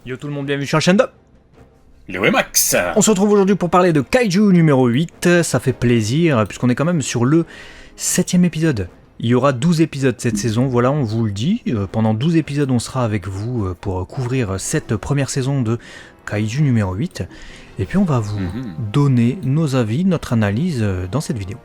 Yo tout le monde, bienvenue sur la chaîne de Le Max. On se retrouve aujourd'hui pour parler de Kaiju numéro 8, ça fait plaisir puisqu'on est quand même sur le 7ème épisode. Il y aura 12 épisodes cette saison, voilà on vous le dit, pendant 12 épisodes on sera avec vous pour couvrir cette première saison de Kaiju numéro 8, et puis on va vous donner nos avis, notre analyse dans cette vidéo.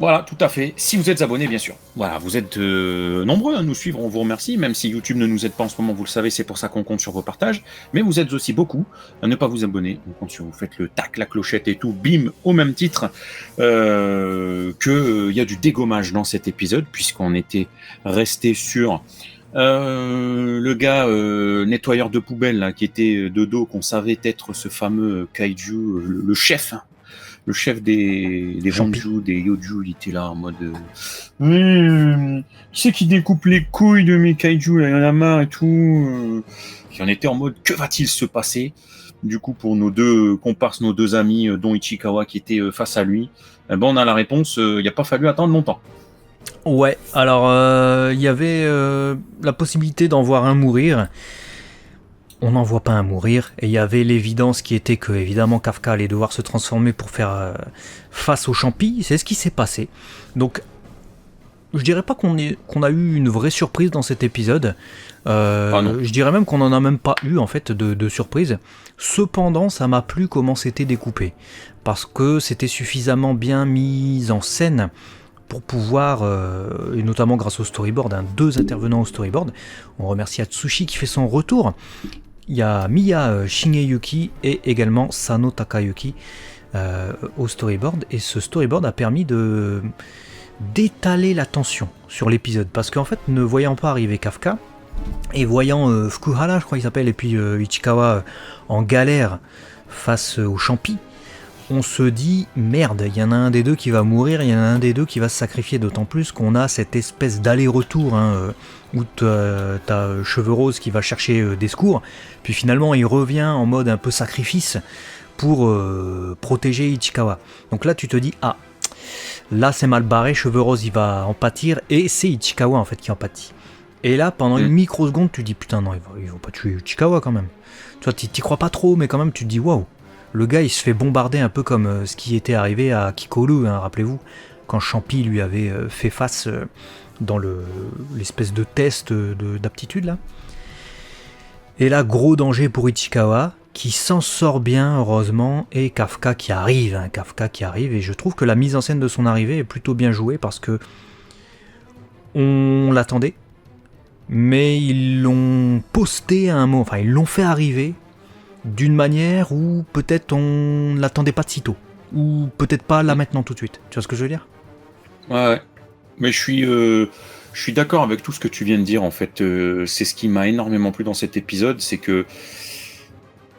Voilà, tout à fait. Si vous êtes abonnés, bien sûr. Voilà, vous êtes nombreux à nous suivre, on vous remercie. Même si YouTube ne nous aide pas en ce moment, vous le savez, c'est pour ça qu'on compte sur vos partages. Mais vous êtes aussi beaucoup à ne pas vous abonner. On compte sur vous, faites le tac, la clochette et tout, bim, au même titre que y a du dégommage dans cet épisode, puisqu'on était resté sur le gars nettoyeur de poubelle là, qui était de dos, qu'on savait être ce fameux kaiju, le chef. Le chef des Banju, des Yoju, il était là en mode qui c'est qui découpe les couilles de mes kaiju, là, il y en a marre et tout. Il en était en mode que va-t-il se passer? Du coup, pour nos deux comparses, nos deux amis, dont Ichikawa qui était face à lui, on a la réponse, il n'a pas fallu attendre longtemps. Ouais, alors il y avait la possibilité d'en voir un mourir. On n'en voit pas un mourir, et il y avait l'évidence qui était que, évidemment, Kafka allait devoir se transformer pour faire face aux champis. C'est ce qui s'est passé. Donc, je dirais pas qu'on a eu une vraie surprise dans cet épisode. Je dirais même qu'on n'en a même pas eu, en fait, de surprise. Cependant, ça m'a plu comment c'était découpé. Parce que c'était suffisamment bien mis en scène pour pouvoir, et notamment grâce au storyboard, 2 intervenants au storyboard. On remercie Atsushi qui fait son retour. Il y a Miya Shingeyuki et également Sano Takayuki au storyboard. Et ce storyboard a permis d'étaler la tension sur l'épisode. Parce qu'en fait, ne voyant pas arriver Kafka, et voyant Fukuhara, je crois qu'il s'appelle, et puis Ichikawa en galère face aux champis, on se dit merde, il y en a un des deux qui va mourir, il y en a un des deux qui va se sacrifier, d'autant plus qu'on a cette espèce d'aller-retour où t'as Cheveux Rose qui va chercher des secours, puis finalement il revient en mode un peu sacrifice pour protéger Ichikawa. Donc là tu te dis ah, là c'est mal barré, Cheveux Rose il va en pâtir, et c'est Ichikawa en fait qui en pâtit. Et là pendant une microseconde tu te dis putain non, ils vont pas tuer Ichikawa quand même. Tu vois, t'y crois pas trop, mais quand même tu te dis waouh. Le gars, il se fait bombarder un peu comme ce qui était arrivé à Kikoru, rappelez-vous, quand Champi lui avait fait face dans l'espèce de test d'aptitude, là. Et là, gros danger pour Ichikawa, qui s'en sort bien, heureusement, et Kafka qui arrive, et je trouve que la mise en scène de son arrivée est plutôt bien jouée, parce que on l'attendait, mais ils l'ont posté à un moment, enfin, ils l'ont fait arriver d'une manière où peut-être on ne l'attendait pas de sitôt, ou peut-être pas là maintenant tout de suite. Tu vois ce que je veux dire? Ouais, mais je suis d'accord avec tout ce que tu viens de dire en fait. C'est ce qui m'a énormément plu dans cet épisode, c'est que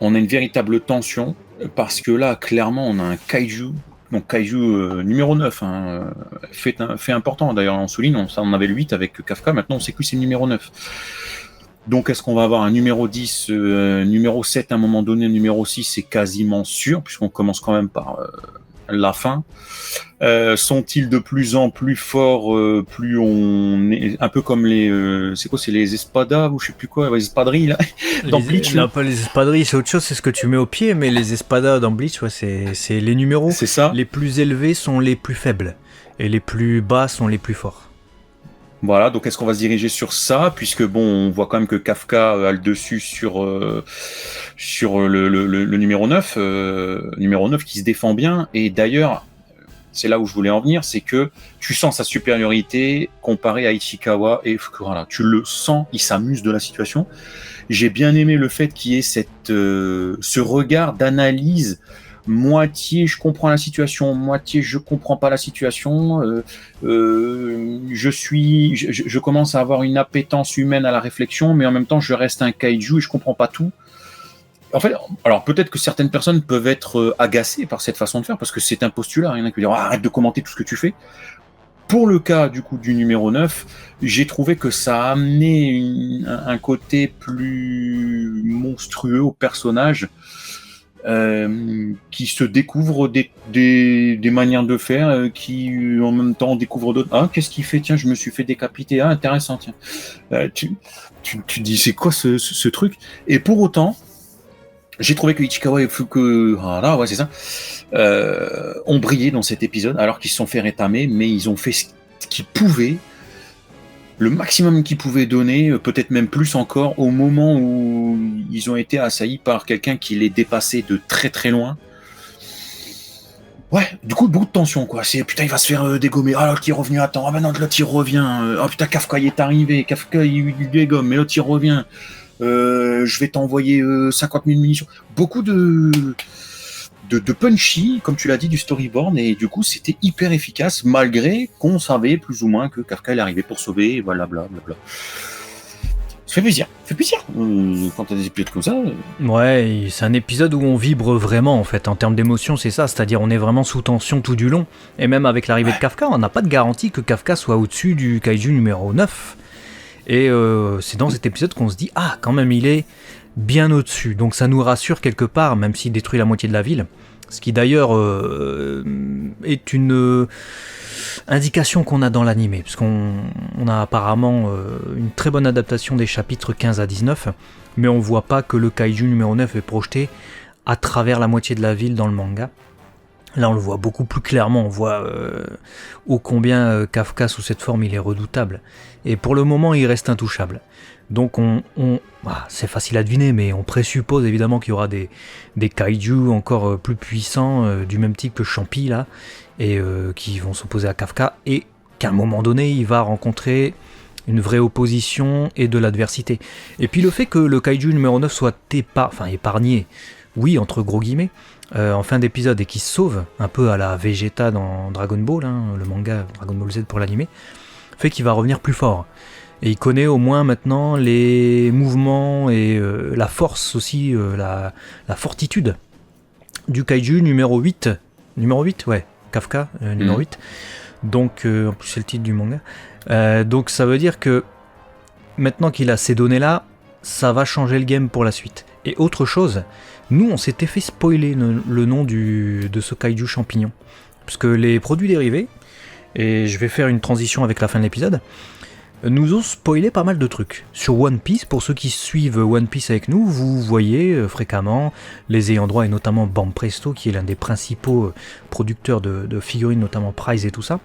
on a une véritable tension, parce que là clairement on a un kaiju, donc kaiju numéro 9, fait important d'ailleurs, on souligne, on avait le 8 avec Kafka, maintenant on sait que c'est le numéro 9. Donc est-ce qu'on va avoir un numéro 10, numéro 7 à un moment donné, un numéro 6, c'est quasiment sûr, puisqu'on commence quand même par la fin. Sont-ils de plus en plus forts, plus on est un peu comme les... c'est quoi, c'est les espadas, ou je sais plus quoi, les espadrilles là, dans Bleach. Non, pas les espadrilles, c'est autre chose, c'est ce que tu mets au pied, mais les espadas dans Bleach, ouais, c'est les numéros. C'est ça. Les plus élevés sont les plus faibles, et les plus bas sont les plus forts. Voilà, donc est-ce qu'on va se diriger sur ça, puisque bon, on voit quand même que Kafka a le dessus sur le numéro 9, numéro 9 qui se défend bien, et d'ailleurs, c'est là où je voulais en venir, c'est que tu sens sa supériorité comparée à Ichikawa et Fukuhara. Tu le sens, il s'amuse de la situation. J'ai bien aimé le fait qu'il y ait ce regard d'analyse, moitié je comprends la situation, moitié je comprends pas la situation, je commence à avoir une appétence humaine à la réflexion, mais en même temps je reste un kaiju et je comprends pas tout. En fait, alors peut-être que certaines personnes peuvent être agacées par cette façon de faire, parce que c'est un postulat, il y en a qui vont dire arrête de commenter tout ce que tu fais. Pour le cas du coup du numéro 9, j'ai trouvé que ça a amené un côté plus monstrueux au personnage, qui se découvrent des manières de faire, qui en même temps découvrent d'autres. Ah, qu'est-ce qu'il fait? Tiens, je me suis fait décapiter. Ah, intéressant, tiens. tu dis c'est quoi ce truc? Et pour autant, j'ai trouvé que Ichikawa et Fukuhara, ouais c'est ça, ont brillé dans cet épisode, alors qu'ils se sont fait rétamer, mais ils ont fait ce qu'ils pouvaient, le maximum qu'ils pouvaient donner, peut-être même plus encore, au moment où ils ont été assaillis par quelqu'un qui les dépassait de très très loin. Ouais, du coup, beaucoup de tension, quoi. C'est putain, il va se faire dégommer. Ah, l'autre il est revenu, attends. Ah, ben non, l'autre il revient. Ah, putain, Kafka il est arrivé. Kafka il dégomme, mais l'autre il revient. Je vais t'envoyer 50 000 munitions. Beaucoup de punchy, comme tu l'as dit, du storyboard, et du coup, c'était hyper efficace, malgré qu'on savait plus ou moins que Kafka il arrivait pour sauver, et voilà, blablabla. Ça fait plaisir, quand t'as des épisodes comme ça. Ouais, c'est un épisode où on vibre vraiment en fait, en termes d'émotion, c'est ça, c'est-à-dire on est vraiment sous tension tout du long, et même avec l'arrivée de Kafka, on n'a pas de garantie que Kafka soit au-dessus du kaiju numéro 9, et c'est dans cet épisode qu'on se dit, ah quand même il est bien au-dessus, donc ça nous rassure quelque part, même s'il détruit la moitié de la ville, ce qui d'ailleurs est une indication qu'on a dans l'animé, parce qu'on a apparemment une très bonne adaptation des chapitres 15 à 19, mais on voit pas que le kaiju numéro 9 est projeté à travers la moitié de la ville dans le manga. Là on le voit beaucoup plus clairement, on voit ô combien Kafka sous cette forme il est redoutable, et pour le moment il reste intouchable. Donc c'est facile à deviner, mais on présuppose évidemment qu'il y aura des kaiju encore plus puissants, du même type que Champi là, et qui vont s'opposer à Kafka, et qu'à un moment donné il va rencontrer une vraie opposition et de l'adversité. Et puis le fait que le kaiju numéro 9 soit épargné, oui entre gros guillemets, en fin d'épisode, et qui se sauve, un peu à la Vegeta dans Dragon Ball, hein, le manga Dragon Ball Z pour l'animé, fait qu'il va revenir plus fort. Et il connaît au moins maintenant les mouvements et la force aussi, la fortitude du kaiju numéro 8. Numéro 8, ouais, Kafka, numéro 8. Donc, en plus c'est le titre du manga. Donc ça veut dire que maintenant qu'il a ces données-là, ça va changer le game pour la suite. Et autre chose, nous on s'était fait spoiler le nom de ce kaiju champignon. Parce que les produits dérivés, et je vais faire une transition avec la fin de l'épisode, nous ont spoilé pas mal de trucs. Sur One Piece, pour ceux qui suivent One Piece avec nous, vous voyez fréquemment les ayants droit, et notamment Banpresto, qui est l'un des principaux producteurs de figurines, notamment Prize et tout ça,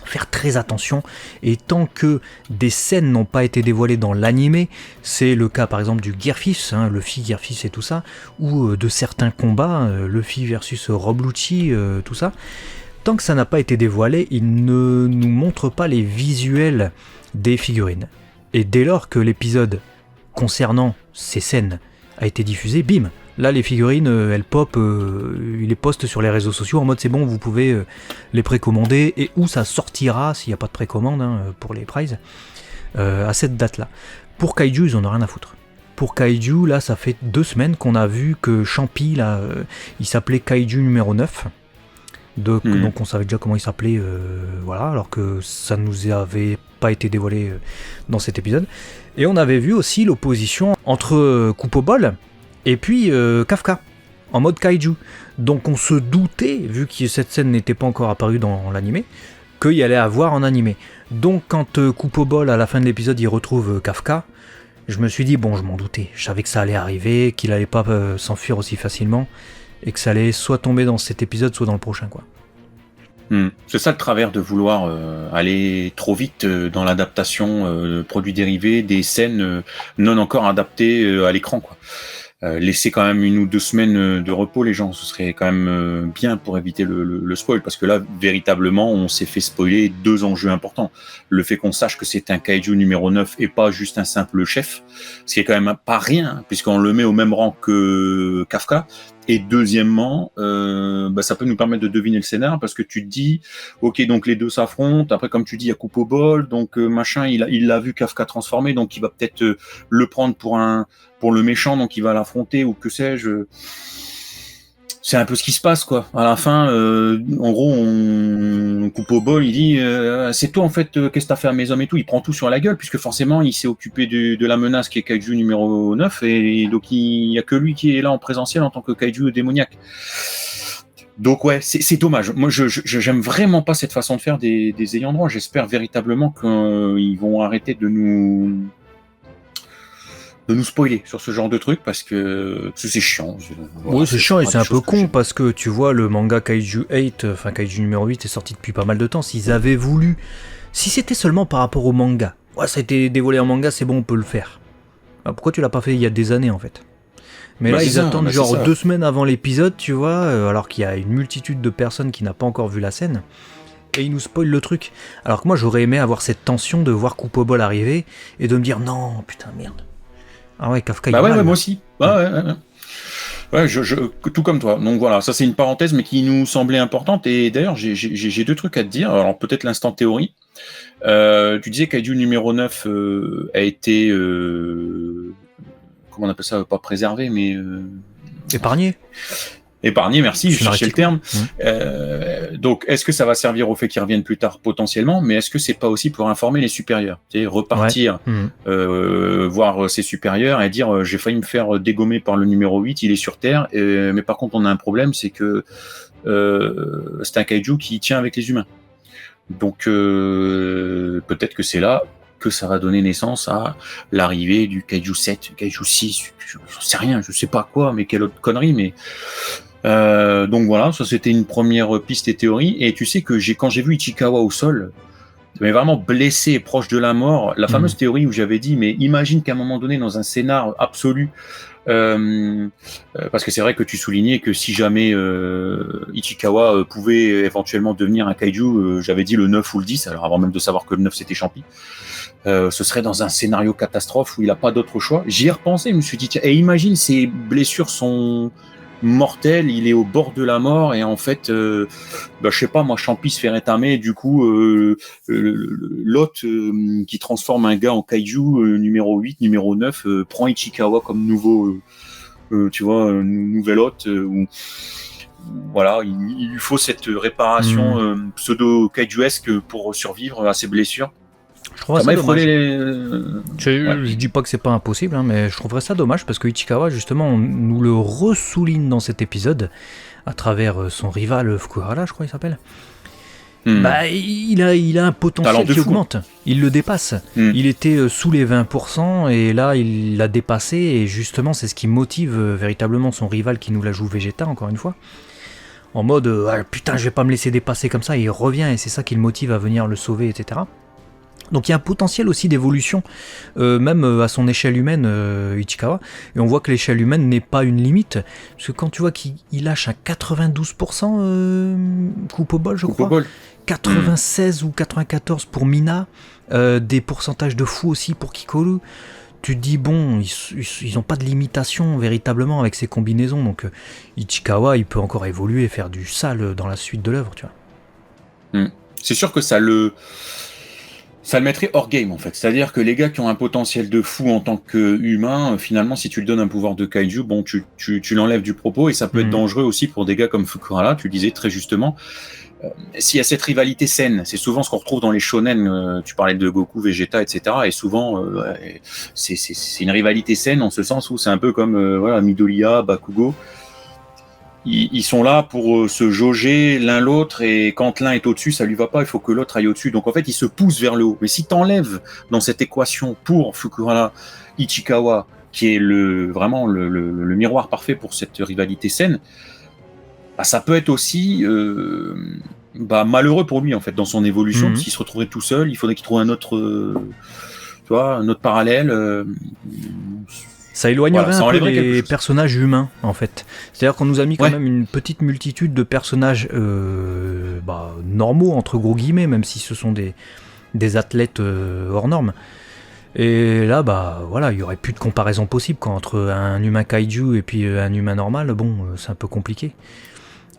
faire très attention, et tant que des scènes n'ont pas été dévoilées dans l'animé, c'est le cas par exemple du Gearfist, Luffy, Gearfist et tout ça, ou de certains combats, Luffy versus Rob Lucci, tout ça, tant que ça n'a pas été dévoilé, il ne nous montre pas les visuels des figurines. Et dès lors que l'épisode concernant ces scènes a été diffusé, bim, là les figurines elles pop, ils les postent sur les réseaux sociaux en mode c'est bon, vous pouvez les précommander, et où ça sortira s'il n'y a pas de précommande pour les prizes à cette date là. Pour Kaiju ils en ont rien à foutre. Pour Kaiju là ça fait 2 semaines qu'on a vu que Champi là il s'appelait Kaiju numéro 9. Donc on savait déjà comment il s'appelait, voilà, alors que ça nous avait pas été dévoilé dans cet épisode. Et on avait vu aussi l'opposition entre Kupobol et puis Kafka, en mode kaiju. Donc on se doutait, vu que cette scène n'était pas encore apparue dans l'animé, qu'il y allait avoir en animé. Donc quand Kupobol, à la fin de l'épisode, il retrouve Kafka, je me suis dit, bon, je m'en doutais, je savais que ça allait arriver, qu'il allait pas s'enfuir aussi facilement, et que ça allait soit tomber dans cet épisode, soit dans le prochain, quoi. C'est ça le travers de vouloir aller trop vite dans l'adaptation de produits dérivés, des scènes non encore adaptées à l'écran, quoi. Laisser quand même 1 ou 2 semaines de repos, les gens, ce serait quand même bien pour éviter le spoil, parce que là, véritablement, on s'est fait spoiler 2 enjeux importants. Le fait qu'on sache que c'est un kaiju numéro 9 et pas juste un simple chef, ce qui est quand même pas rien, puisqu'on le met au même rang que Kafka. Et deuxièmement, ça peut nous permettre de deviner le scénar, parce que tu te dis, ok, donc les deux s'affrontent, après comme tu dis, il y a Kupobol, donc machin, il l'a vu Kafka transformé, donc il va peut-être le prendre pour le méchant, donc il va l'affronter, ou que sais-je. C'est un peu ce qui se passe, quoi. À la fin, en gros, Kupobol, il dit c'est toi en fait, qu'est-ce que t'as fait à mes hommes et tout. Il prend tout sur la gueule, puisque forcément il s'est occupé de la menace qui est Kaiju numéro 9, et donc il y a que lui qui est là en présentiel en tant que Kaiju démoniaque. Donc ouais, c'est dommage. Moi, j'aime vraiment pas cette façon de faire des ayants droit. J'espère véritablement qu'ils vont arrêter de nous de nous spoiler sur ce genre de truc parce que c'est chiant. Voilà, Oui, c'est chiant et c'est un peu con j'aime. parce que tu vois, le manga Kaiju 8, enfin Kaiju numéro 8 est sorti depuis pas mal de temps. S'ils avaient voulu, si c'était seulement par rapport au manga, ouais, ça a été dévoilé en manga, c'est bon, on peut le faire. Ah, pourquoi tu l'as pas fait il y a des années en fait? Mais Bah là, c'est ils ça, attendent bah c'est genre ça. 2 semaines avant l'épisode, tu vois, alors qu'il y a une multitude de personnes qui n'ont pas encore vu la scène. Et ils nous spoilent le truc. Alors que moi, j'aurais aimé avoir cette tension de voir Coupe Ball arriver et de me dire non, putain, merde. Ah ouais, Kafka, il Bah a ouais, mal. ouais, moi Là. aussi. Ouais. Ouais, tout comme toi. Donc voilà, ça c'est une parenthèse, mais qui nous semblait importante. Et d'ailleurs, j'ai deux trucs à te dire. Alors peut-être l'instant théorie. Tu disais Kaiju numéro 9 a été, comment on appelle ça, pas préservé, mais Épargné, épargné, merci, je cherchais le scénaristiquement. terme. Donc, est-ce que ça va servir au fait qu'ils reviennent plus tard potentiellement, mais est-ce que c'est pas aussi pour informer les supérieurs, tu sais, Ouais. repartir, voir ses supérieurs et dire j'ai failli me faire dégommer par le numéro 8, il est sur Terre, mais par contre on a un problème, c'est que c'est un kaiju qui tient avec les humains. Donc peut-être que c'est là que ça va donner naissance à l'arrivée du Kaiju 7, Kaiju 6, je sais rien, je sais pas quoi, mais quelle autre connerie, mais donc voilà, ça c'était une première piste et théorie. Et tu sais que quand j'ai vu Ichikawa au sol, mais vraiment blessé et proche de la mort, la fameuse théorie où j'avais dit, mais imagine qu'à un moment donné, dans un scénar absolu, parce que c'est vrai que tu soulignais que si jamais Ichikawa pouvait éventuellement devenir un kaiju, j'avais dit le 9 ou le 10, alors avant même de savoir que le 9 c'était Champi, ce serait dans un scénario catastrophe où il n'a pas d'autre choix. J'y ai repensé, je me suis dit, tiens, et imagine ses blessures sont mortelles, il est au bord de la mort, et en fait, je sais pas, moi, Champi se fait rétamer, du coup, l'hôte qui transforme un gars en kaiju, numéro 8, numéro 9, prend Ichikawa comme nouveau, tu vois, nouvel hôte, voilà, il lui faut cette réparation pseudo-kaijuesque pour survivre à ses blessures. Je trouverais Ça ça m'a dommage. effleuré Je dis pas que c'est pas impossible, hein, mais je trouverais ça dommage parce que Ichikawa, justement, on nous le ressouligne dans cet épisode à travers son rival Fukuhara, je crois qu'il s'appelle. Bah, il a un potentiel qui augmente. Il le dépasse. Il était sous les 20% et là, il l'a dépassé. Et justement, c'est ce qui motive véritablement son rival qui nous la joue Vegeta, encore une fois. En mode, putain, je vais pas me laisser dépasser comme ça. Et il revient et c'est ça qui le motive à venir le sauver, etc. Donc il y a un potentiel aussi d'évolution, même à son échelle humaine, Ichikawa. Et on voit que l'échelle humaine n'est pas une limite. Parce que quand tu vois qu'il lâche à 92% coupe au bol, je crois. 96 ou 94 pour Mina. Des pourcentages de fou aussi pour Kikoru. Tu te dis, bon, ils n'ont pas de limitation véritablement avec ces combinaisons. Donc Ichikawa, il peut encore évoluer et faire du sale dans la suite de l'œuvre, tu vois. C'est sûr que ça le mettrait hors game en fait. C'est-à-dire que les gars qui ont un potentiel de fou en tant qu'humain, finalement, si tu lui donnes un pouvoir de kaiju, bon, tu l'enlèves du propos et ça peut être dangereux aussi pour des gars comme Fukuhara, tu le disais très justement. S'il y a cette rivalité saine, c'est souvent ce qu'on retrouve dans les shonen, tu parlais de Goku, Vegeta, etc. Et souvent, c'est une rivalité saine en ce sens où c'est un peu comme voilà, Midoriya, Bakugo. Ils sont là pour se jauger l'un l'autre et quand l'un est au-dessus, ça lui va pas, il faut que l'autre aille au-dessus. Donc en fait, ils se poussent vers le haut. Mais si t'enlèves dans cette équation pour Fukuhara, Ichikawa, qui est vraiment le miroir parfait pour cette rivalité saine, bah, ça peut être aussi malheureux pour lui en fait dans son évolution, parce qu'il se retrouverait tout seul. Il faudrait qu'il trouve un autre parallèle. Ça éloignerait un peu les personnages humains, en fait. C'est-à-dire qu'on nous a mis quand même une petite multitude de personnages normaux, entre gros guillemets, même si ce sont des athlètes hors normes. Et là, il y aurait plus de comparaison possible entre un humain kaiju et puis un humain normal. Bon, c'est un peu compliqué.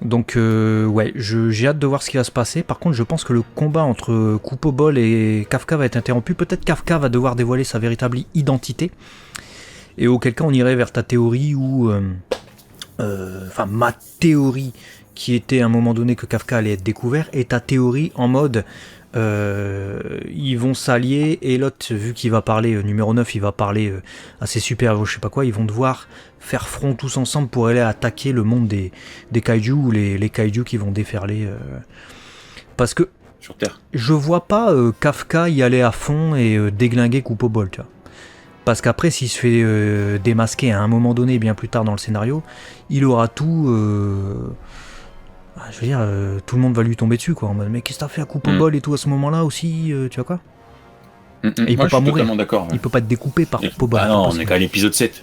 Donc, j'ai hâte de voir ce qui va se passer. Par contre, je pense que le combat entre Coupe au bol et Kafka va être interrompu. Peut-être Kafka va devoir dévoiler sa véritable identité. Et auquel cas on irait vers ta théorie ou ma théorie qui était à un moment donné que Kafka allait être découvert, et ta théorie en mode ils vont s'allier et l'autre, vu qu'il va parler numéro 9, il va parler à ses super-héros, je sais pas quoi, ils vont devoir faire front tous ensemble pour aller attaquer le monde des kaiju ou les kaiju qui vont déferler parce que sur Terre. Je vois pas Kafka y aller à fond et déglinguer Coupe au bol, tu vois. Parce qu'après, s'il se fait démasquer à un moment donné, bien plus tard dans le scénario, il aura tout. Je veux dire, tout le monde va lui tomber dessus, quoi. En mode, mais qu'est-ce que t'as fait à coupe au bol et tout à ce moment-là aussi, tu vois quoi. Et il peut pas mourir. D'accord. Il peut pas être découpé par coupe au bol. Ah non, on est qu'à l'épisode 7.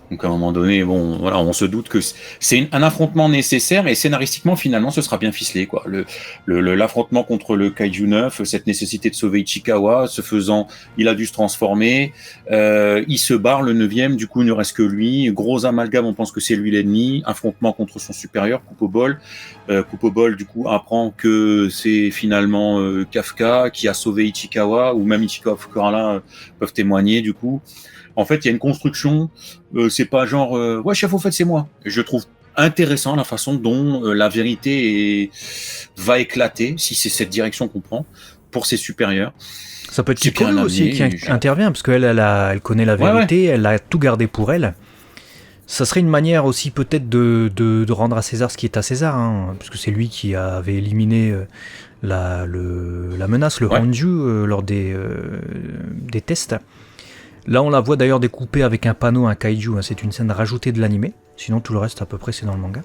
Donc à un moment donné, bon, voilà, on se doute que c'est un affrontement nécessaire et scénaristiquement, finalement, ce sera bien ficelé, quoi. L'affrontement contre le Kaiju 9, cette nécessité de sauver Ichikawa, ce faisant, il a dû se transformer, il se barre le 9e, du coup, il ne reste que lui. Gros amalgame, on pense que c'est lui l'ennemi. Affrontement contre son supérieur, coupe au bol. Coupe au bol, du coup, apprend que c'est finalement Kafka qui a sauvé Ichikawa, ou même Ichikawa Fukurala peuvent témoigner, du coup. En fait, il y a une construction, c'est pas genre ouais, chef, au fait, c'est moi. Je trouve intéressant la façon dont la vérité va éclater, si c'est cette direction qu'on prend, pour ses supérieurs. Ça peut être Chikuru aussi qui intervient, parce qu'elle elle connaît la vérité, elle a tout gardé pour elle. Ça serait une manière aussi peut-être de rendre à César ce qui est à César, hein, parce que c'est lui qui avait éliminé la menace, le Honju, lors des tests. Là, on la voit d'ailleurs découpée avec un panneau, un kaiju. Hein, c'est une scène rajoutée de l'animé. Sinon, tout le reste, à peu près, c'est dans le manga.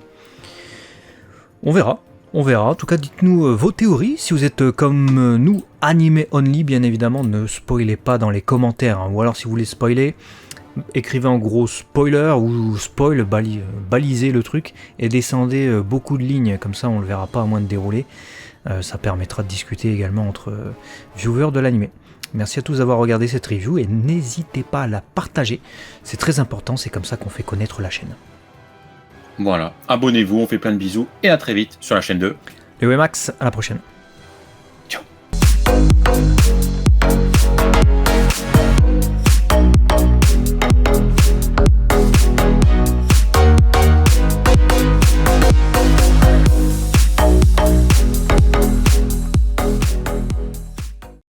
On verra. En tout cas, dites-nous vos théories. Si vous êtes comme nous, animé only, bien évidemment, ne spoilez pas dans les commentaires. Hein. Ou alors, si vous voulez spoiler, écrivez en gros spoiler ou spoil, balisez le truc et descendez beaucoup de lignes. Comme ça, on ne le verra pas à moins de dérouler. Ça permettra de discuter également entre viewers de l'animé. Merci à tous d'avoir regardé cette review et n'hésitez pas à la partager, c'est très important, c'est comme ça qu'on fait connaître la chaîne. Voilà, abonnez-vous, on fait plein de bisous et à très vite sur la chaîne 2. Les Wemax, à la prochaine.